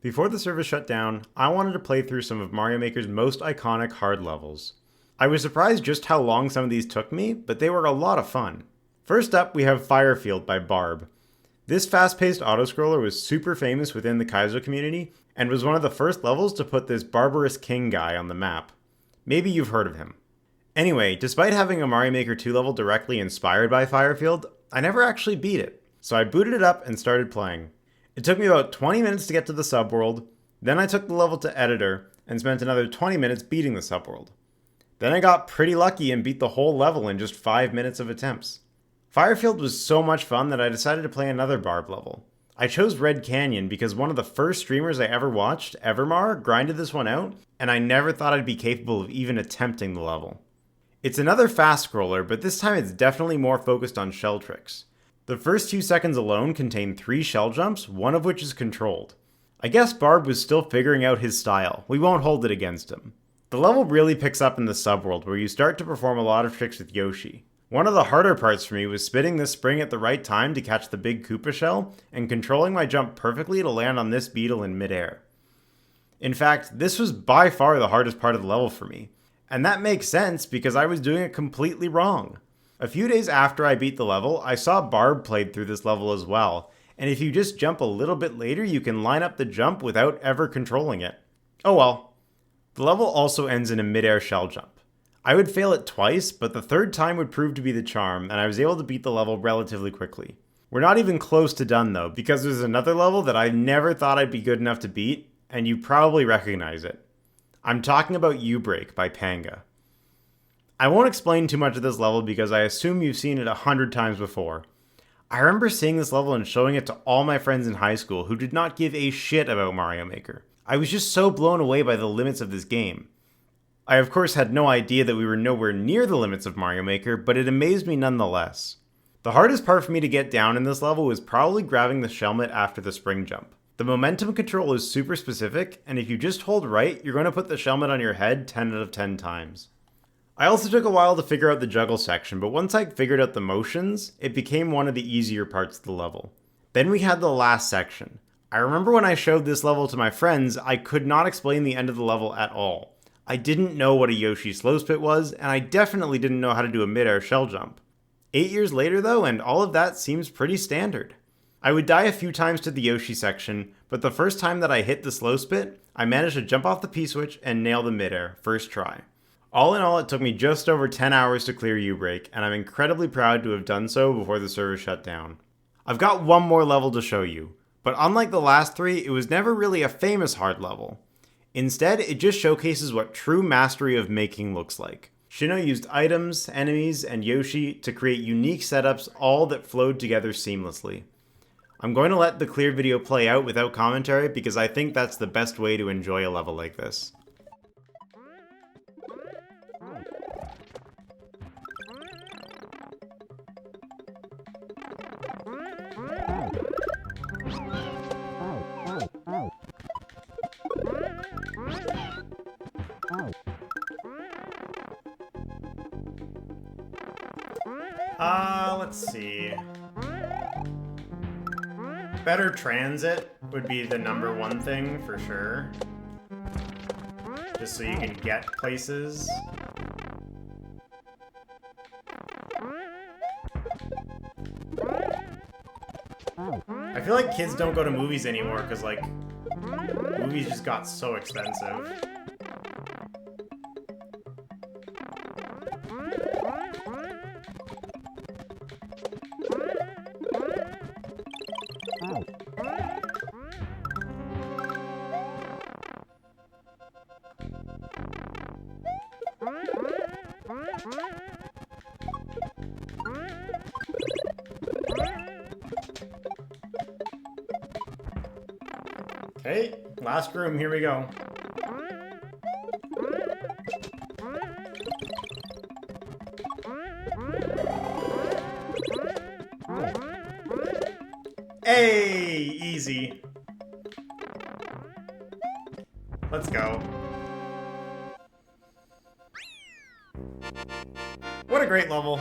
Before the server shut down, I wanted to play through some of Mario Maker's most iconic hard levels. I was surprised just how long some of these took me, but they were a lot of fun. First up, we have Firefield by Barb. This fast-paced autoscroller was super famous within the Kaizo community, and was one of the first levels to put this barbarous king guy on the map. Maybe you've heard of him. Anyway, despite having a Mario Maker 2 level directly inspired by Firefield, I never actually beat it, so I booted it up and started playing. It took me about 20 minutes to get to the subworld, then I took the level to editor, and spent another 20 minutes beating the subworld. Then I got pretty lucky and beat the whole level in just 5 minutes of attempts. Firefield was so much fun that I decided to play another Barb level. I chose Red Canyon because one of the first streamers I ever watched, Evermar, grinded this one out, and I never thought I'd be capable of even attempting the level. It's another fast scroller, but this time it's definitely more focused on shell tricks. The first few seconds alone contain 3 shell jumps, one of which is controlled. I guess Barb was still figuring out his style. We won't hold it against him. The level really picks up in the subworld, where you start to perform a lot of tricks with Yoshi. One of the harder parts for me was spinning this spring at the right time to catch the big Koopa shell, and controlling my jump perfectly to land on this beetle in midair. In fact, this was by far the hardest part of the level for me. And that makes sense because I was doing it completely wrong. A few days after I beat the level, I saw Barb played through this level as well, and if you just jump a little bit later, you can line up the jump without ever controlling it. Oh well. The level also ends in a midair shell jump. I would fail it twice, but the third time would prove to be the charm, and I was able to beat the level relatively quickly. We're not even close to done though, because there's another level that I never thought I'd be good enough to beat, and you probably recognize it. I'm talking about U-Break by Panga. I won't explain too much of this level because I assume you've seen it 100 times before. I remember seeing this level and showing it to all my friends in high school who did not give a shit about Mario Maker. I was just so blown away by the limits of this game. I of course had no idea that we were nowhere near the limits of Mario Maker, but it amazed me nonetheless. The hardest part for me to get down in this level was probably grabbing the shellmet after the spring jump. The momentum control is super specific, and if you just hold right, you're going to put the shellmet on your head 10 out of 10 times. I also took a while to figure out the juggle section, but once I figured out the motions, it became one of the easier parts of the level. Then we had the last section. I remember when I showed this level to my friends, I could not explain the end of the level at all. I didn't know what a Yoshi slow spit was, and I definitely didn't know how to do a mid-air shell jump. 8 years later though, and all of that seems pretty standard. I would die a few times to the Yoshi section, but the first time that I hit the slow spit, I managed to jump off the P-switch and nail the mid-air, first try. All in all, it took me just over 10 hours to clear U-Break, and I'm incredibly proud to have done so before the server shut down. I've got one more level to show you, but unlike the last 3, it was never really a famous hard level. Instead, it just showcases what true mastery of making looks like. Shino used items, enemies, and Yoshi to create unique setups, all that flowed together seamlessly. I'm going to let the clear video play out without commentary because I think that's the best way to enjoy a level like this. Let's see. Better transit would be the #1 thing for sure. Just so you can get places. I feel like kids don't go to movies anymore because, like, movies just got so expensive. Okay, last room, here we go. Hey, easy. Let's go. What a great level.